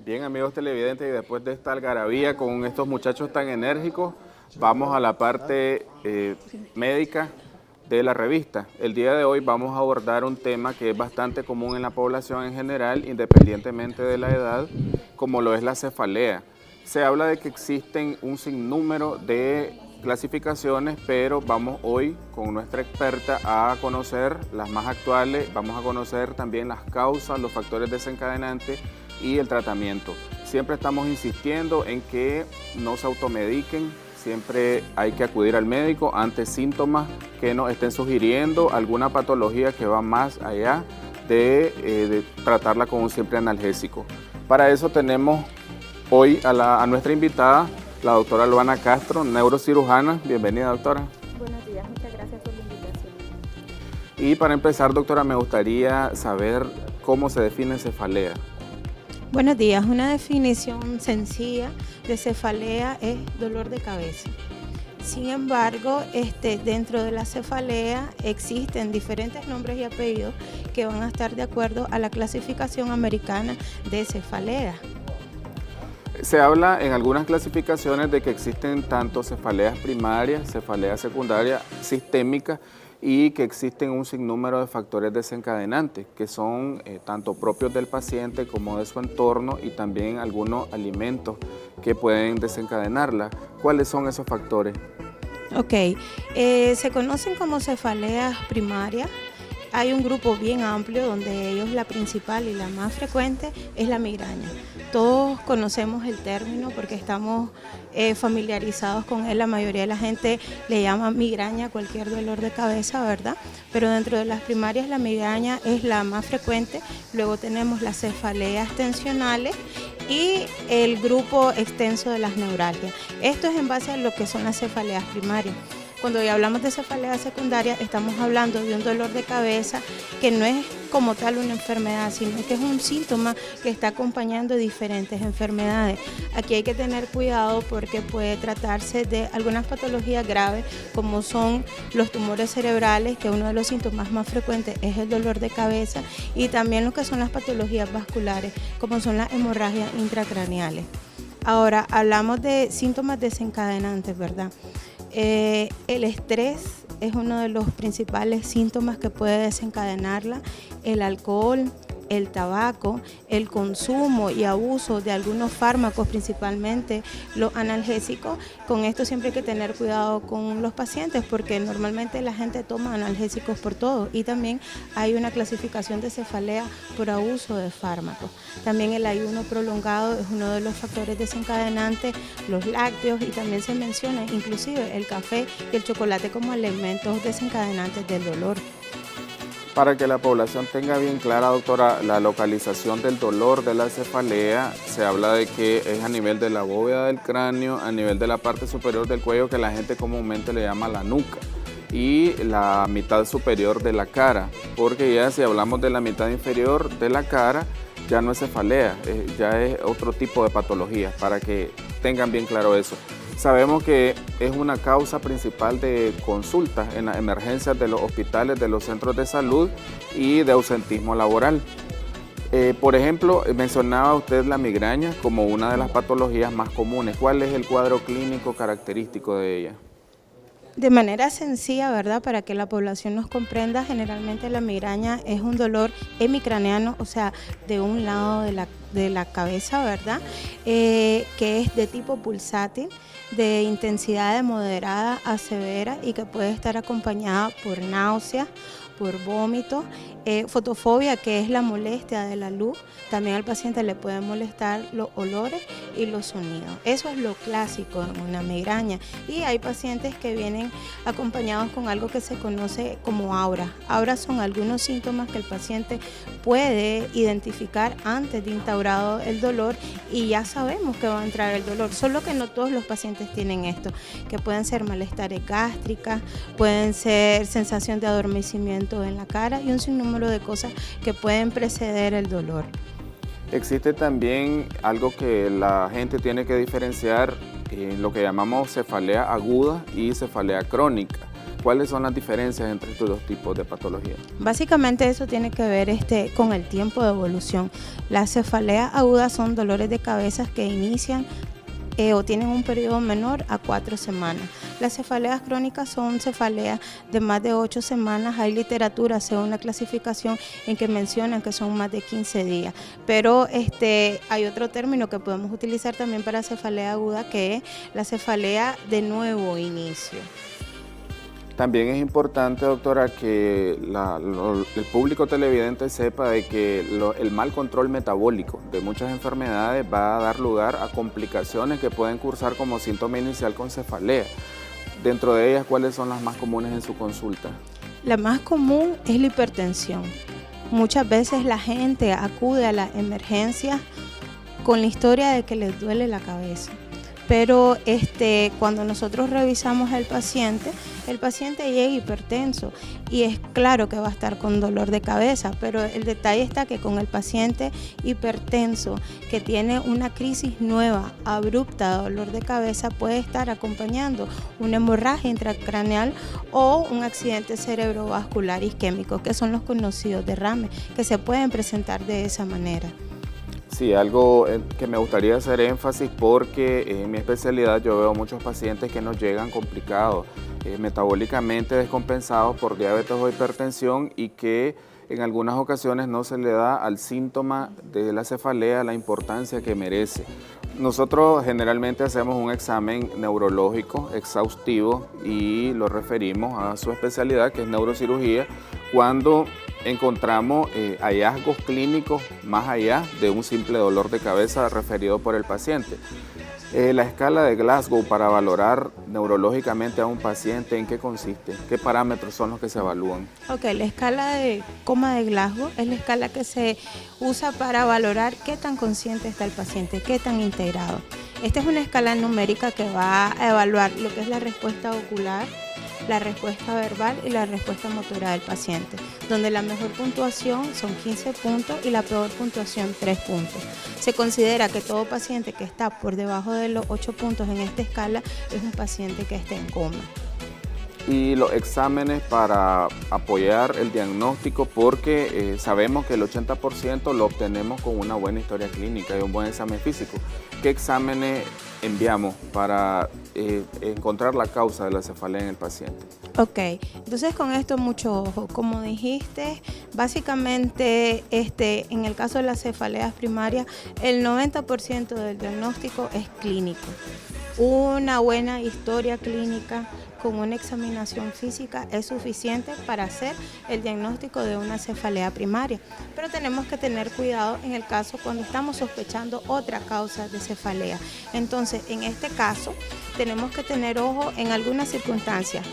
Bien, amigos televidentes, y después de esta algarabía con estos muchachos tan enérgicos, vamos a la parte médica de la revista. El día de hoy vamos a abordar un tema que es bastante común en la población en general, independientemente de la edad, como lo es la cefalea. Se habla de que existen un sinnúmero de clasificaciones, pero vamos hoy con nuestra experta a conocer las más actuales, vamos a conocer también las causas, los factores desencadenantes y el tratamiento. Siempre estamos insistiendo en que no se automediquen, siempre hay que acudir al médico ante síntomas que nos estén sugiriendo alguna patología que va más allá de tratarla con un simple analgésico. Para eso tenemos hoy a nuestra invitada, la doctora Luana Castro, neurocirujana. Bienvenida, doctora. Buenos días, muchas gracias por la invitación. Y para empezar, doctora, me gustaría saber cómo se define cefalea. Buenos días, una definición sencilla de cefalea es dolor de cabeza. Sin embargo, dentro de la cefalea existen diferentes nombres y apellidos que van a estar de acuerdo a la clasificación americana de cefalea. Se habla en algunas clasificaciones de que existen tanto cefaleas primarias, cefaleas secundarias, sistémicas, y que existen un sinnúmero de factores desencadenantes que son tanto propios del paciente como de su entorno y también algunos alimentos que pueden desencadenarla. ¿Cuáles son esos factores? Ok, se conocen como cefaleas primarias. Hay un grupo bien amplio donde ellos la principal y la más frecuente es la migraña. Todos conocemos el término porque estamos familiarizados con él. La mayoría de la gente le llama migraña a cualquier dolor de cabeza, ¿verdad? Pero dentro de las primarias la migraña es la más frecuente. Luego tenemos las cefaleas tensionales y el grupo extenso de las neuralgias. Esto es en base a lo que son las cefaleas primarias. Cuando ya hablamos de cefalea secundaria, estamos hablando de un dolor de cabeza que no es como tal una enfermedad, sino que es un síntoma que está acompañando diferentes enfermedades. Aquí hay que tener cuidado porque puede tratarse de algunas patologías graves, como son los tumores cerebrales, que uno de los síntomas más frecuentes es el dolor de cabeza, y también lo que son las patologías vasculares, como son las hemorragias intracraneales. Ahora, hablamos de síntomas desencadenantes, ¿verdad? El estrés es uno de los principales síntomas que puede desencadenarla, el alcohol, el tabaco, el consumo y abuso de algunos fármacos, principalmente los analgésicos. Con esto siempre hay que tener cuidado con los pacientes porque normalmente la gente toma analgésicos por todo, y también hay una clasificación de cefalea por abuso de fármacos. También el ayuno prolongado es uno de los factores desencadenantes, los lácteos, y también se menciona inclusive el café y el chocolate como elementos desencadenantes del dolor. Para que la población tenga bien clara, doctora, la localización del dolor de la cefalea, se habla de que es a nivel de la bóveda del cráneo, a nivel de la parte superior del cuello, que la gente comúnmente le llama la nuca, y la mitad superior de la cara, porque ya si hablamos de la mitad inferior de la cara, ya no es cefalea, ya es otro tipo de patología, para que tengan bien claro eso. Sabemos que es una causa principal de consultas en las emergencias de los hospitales, de los centros de salud y de ausentismo laboral. Por ejemplo, mencionaba usted la migraña como una de las patologías más comunes. ¿Cuál es el cuadro clínico característico de ella? De manera sencilla, ¿verdad? Para que la población nos comprenda, generalmente la migraña es un dolor hemicraneano, o sea, de un lado de la cabeza, ¿verdad? Que es de tipo pulsátil, de intensidad de moderada a severa y que puede estar acompañada por náuseas, por vómitos, fotofobia, que es la molestia de la luz. También al paciente le pueden molestar los olores y los sonidos. Eso es lo clásico en una migraña. Y hay pacientes que vienen acompañados con algo que se conoce como auras. Auras son algunos síntomas que el paciente puede identificar antes de instaurado el dolor, y ya sabemos que va a entrar el dolor. Solo que no todos los pacientes tienen esto, que pueden ser malestares gástricas, pueden ser sensación de adormecimiento en la cara y un sinnúmero de cosas que pueden preceder el dolor. Existe también algo que la gente tiene que diferenciar, lo que llamamos cefalea aguda y cefalea crónica. ¿Cuáles son las diferencias entre estos dos tipos de patología? Básicamente eso tiene que ver con el tiempo de evolución. Las cefaleas agudas son dolores de cabeza que inician o tienen un periodo menor a 4 semanas. Las cefaleas crónicas son cefaleas de más de 8 semanas. Hay literatura según la clasificación en que mencionan que son más de 15 días. Pero hay otro término que podemos utilizar también para cefalea aguda, que es la cefalea de nuevo inicio. También es importante, doctora, que el público televidente sepa de que el mal control metabólico de muchas enfermedades va a dar lugar a complicaciones que pueden cursar como síntoma inicial con cefalea. Dentro de ellas, ¿cuáles son las más comunes en su consulta? La más común es la hipertensión. Muchas veces la gente acude a las emergencias con la historia de que les duele la cabeza. Pero cuando nosotros revisamos al paciente, el paciente llega hipertenso y es claro que va a estar con dolor de cabeza, pero el detalle está que con el paciente hipertenso que tiene una crisis nueva, abrupta de dolor de cabeza, puede estar acompañando una hemorragia intracraneal o un accidente cerebrovascular isquémico, que son los conocidos derrames, que se pueden presentar de esa manera. Sí, algo que me gustaría hacer énfasis porque en mi especialidad yo veo muchos pacientes que nos llegan complicados, metabólicamente descompensados por diabetes o hipertensión y que en algunas ocasiones no se le da al síntoma de la cefalea la importancia que merece. Nosotros generalmente hacemos un examen neurológico exhaustivo y lo referimos a su especialidad, que es neurocirugía, cuando encontramos hallazgos clínicos más allá de un simple dolor de cabeza referido por el paciente. La escala de Glasgow para valorar neurológicamente a un paciente, ¿en qué consiste? ¿Qué parámetros son los que se evalúan? Ok, la escala de coma de Glasgow es la escala que se usa para valorar qué tan consciente está el paciente, qué tan integrado. Esta es una escala numérica que va a evaluar lo que es la respuesta ocular, la respuesta verbal y la respuesta motora del paciente, donde la mejor puntuación son 15 puntos y la peor puntuación 3 puntos. Se considera que todo paciente que está por debajo de los 8 puntos en esta escala es un paciente que está en coma. Y los exámenes para apoyar el diagnóstico, porque sabemos que el 80% lo obtenemos con una buena historia clínica y un buen examen físico. ¿Qué exámenes enviamos para encontrar la causa de la cefalea en el paciente? Ok, entonces con esto mucho ojo. Como dijiste, básicamente en el caso de las cefaleas primarias, el 90% del diagnóstico es clínico. Una buena historia clínica con una examinación física es suficiente para hacer el diagnóstico de una cefalea primaria, pero tenemos que tener cuidado en el caso cuando estamos sospechando otra causa de cefalea. Entonces, en este caso, tenemos que tener ojo en algunas circunstancias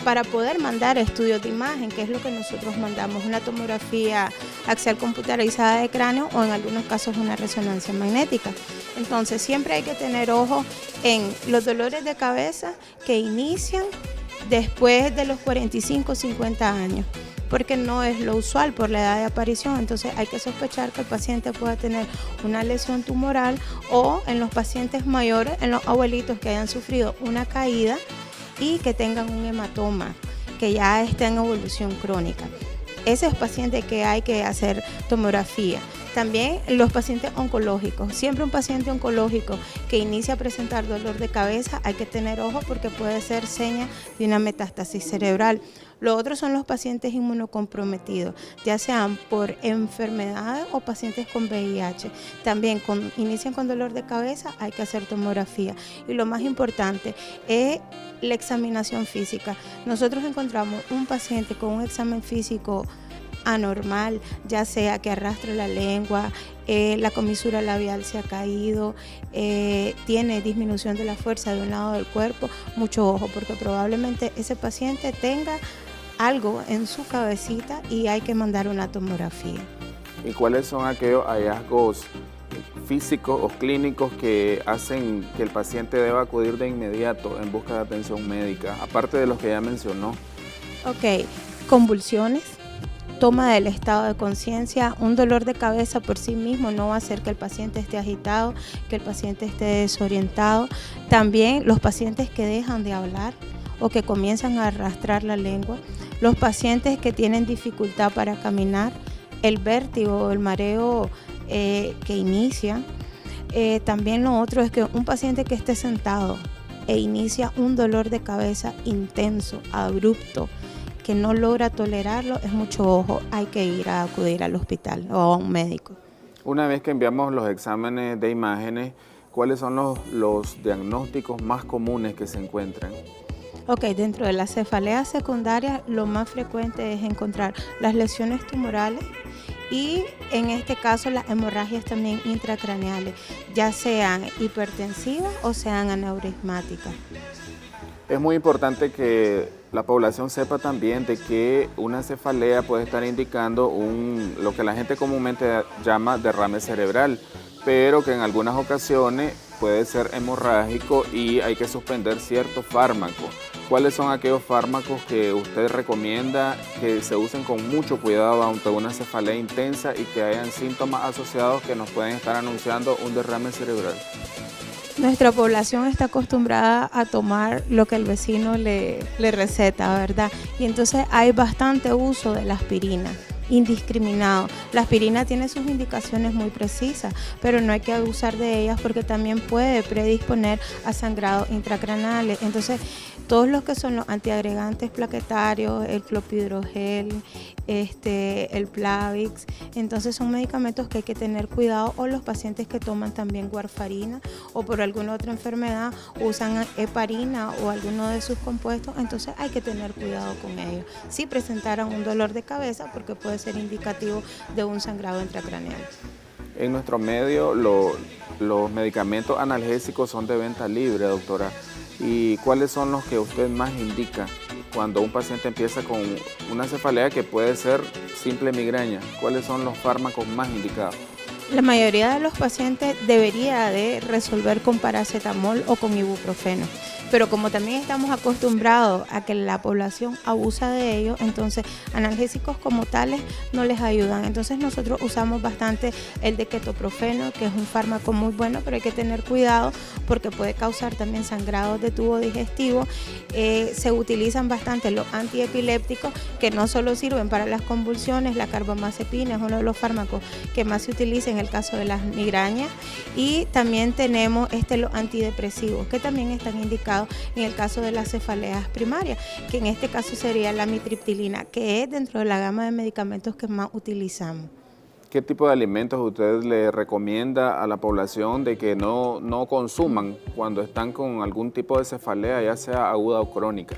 para poder mandar estudios de imagen, que es lo que nosotros mandamos, una tomografía axial computarizada de cráneo o en algunos casos una resonancia magnética. Entonces siempre hay que tener ojo en los dolores de cabeza que inician después de los 45 o 50 años, porque no es lo usual por la edad de aparición. Entonces hay que sospechar que el paciente pueda tener una lesión tumoral o en los pacientes mayores, en los abuelitos que hayan sufrido una caída y que tengan un hematoma, que ya esté en evolución crónica. Ese es paciente que hay que hacer tomografía. También los pacientes oncológicos. Siempre un paciente oncológico que inicia a presentar dolor de cabeza hay que tener ojo porque puede ser seña de una metástasis cerebral. Lo otro son los pacientes inmunocomprometidos, ya sean por enfermedades o pacientes con VIH. También inician con dolor de cabeza, hay que hacer tomografía. Y lo más importante es la examinación física. Nosotros encontramos un paciente con un examen físico anormal, ya sea que arrastre la lengua, la comisura labial se ha caído, tiene disminución de la fuerza de un lado del cuerpo, mucho ojo porque probablemente ese paciente tenga algo en su cabecita y hay que mandar una tomografía. ¿Y cuáles son aquellos hallazgos físicos o clínicos que hacen que el paciente deba acudir de inmediato en busca de atención médica, aparte de los que ya mencionó? Ok, convulsiones, toma del estado de conciencia. Un dolor de cabeza por sí mismo no va a hacer que el paciente esté agitado, que el paciente esté desorientado. También los pacientes que dejan de hablar o que comienzan a arrastrar la lengua, los pacientes que tienen dificultad para caminar, el vértigo o el mareo que inicia. También lo otro es que un paciente que esté sentado e inicia un dolor de cabeza intenso, abrupto, que no logra tolerarlo, es mucho ojo, hay que ir a acudir al hospital o a un médico. Una vez que enviamos los exámenes de imágenes, ¿cuáles son los diagnósticos más comunes que se encuentran? Ok, dentro de las cefaleas secundarias, lo más frecuente es encontrar las lesiones tumorales y en este caso las hemorragias también intracraneales, ya sean hipertensivas o sean aneurismáticas. Es muy importante que la población sepa también de que una cefalea puede estar indicando lo que la gente comúnmente llama derrame cerebral, pero que en algunas ocasiones puede ser hemorrágico y hay que suspender ciertos fármacos. ¿Cuáles son aquellos fármacos que usted recomienda que se usen con mucho cuidado ante una cefalea intensa y que hayan síntomas asociados que nos pueden estar anunciando un derrame cerebral? Nuestra población está acostumbrada a tomar lo que el vecino le receta, ¿verdad? Y entonces hay bastante uso de la aspirina, indiscriminado. La aspirina tiene sus indicaciones muy precisas, pero no hay que abusar de ellas porque también puede predisponer a sangrados intracraneales. Entonces, todos los que son los antiagregantes plaquetarios, el clopidogrel, el Plavix, entonces son medicamentos que hay que tener cuidado, o los pacientes que toman también warfarina o por alguna otra enfermedad usan heparina o alguno de sus compuestos, entonces hay que tener cuidado con ellos. Si presentaran un dolor de cabeza, porque puede ser indicativo de un sangrado intracraneal. En nuestro medio los medicamentos analgésicos son de venta libre, doctora. ¿Y cuáles son los que usted más indica cuando un paciente empieza con una cefalea que puede ser simple migraña? ¿Cuáles son los fármacos más indicados? La mayoría de los pacientes debería de resolver con paracetamol o con ibuprofeno, pero como también estamos acostumbrados a que la población abusa de ellos, entonces analgésicos como tales no les ayudan. Entonces nosotros usamos bastante el de ketoprofeno, que es un fármaco muy bueno, pero hay que tener cuidado porque puede causar también sangrados de tubo digestivo. Se utilizan bastante los antiepilépticos, que no solo sirven para las convulsiones, la carbamazepina es uno de los fármacos que más se utiliza en el caso de las migrañas, y también tenemos los antidepresivos, que también están indicados en el caso de las cefaleas primarias, que en este caso sería la amitriptilina, que es dentro de la gama de medicamentos que más utilizamos. ¿Qué tipo de alimentos usted le recomienda a la población de que no consuman cuando están con algún tipo de cefalea, ya sea aguda o crónica?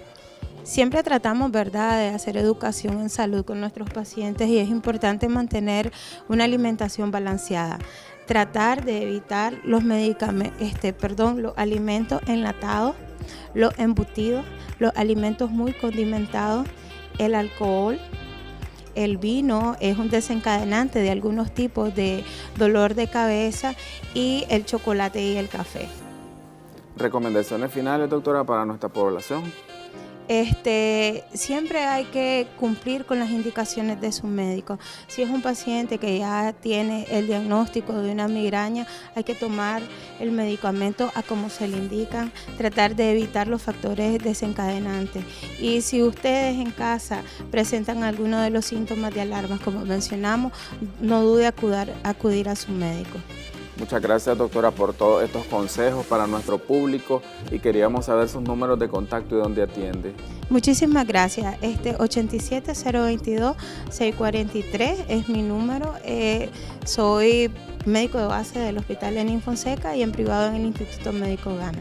Siempre tratamos, ¿verdad?, de hacer educación en salud con nuestros pacientes, y es importante mantener una alimentación balanceada. Tratar de evitar los los alimentos enlatados, los embutidos, los alimentos muy condimentados, el alcohol. El vino es un desencadenante de algunos tipos de dolor de cabeza, y el chocolate y el café. ¿Recomendaciones finales, doctora, para nuestra población? Siempre hay que cumplir con las indicaciones de su médico. Si es un paciente que ya tiene el diagnóstico de una migraña, hay que tomar el medicamento a como se le indican, tratar de evitar los factores desencadenantes. Y si ustedes en casa presentan alguno de los síntomas de alarma, como mencionamos, no dude acudir a su médico. Muchas gracias, doctora, por todos estos consejos para nuestro público, y queríamos saber sus números de contacto y dónde atiende. Muchísimas gracias. 87-022-643 es mi número. Soy médico de base del Hospital Lenín Fonseca y en privado en el Instituto Médico Gana.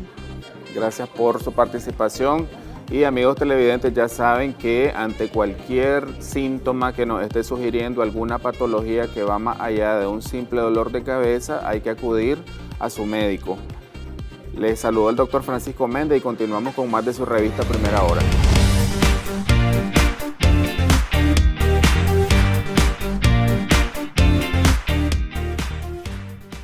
Gracias por su participación. Y amigos televidentes, ya saben que ante cualquier síntoma que nos esté sugiriendo alguna patología que va más allá de un simple dolor de cabeza, hay que acudir a su médico. Les saludo el doctor Francisco Méndez y continuamos con más de su revista Primera Hora.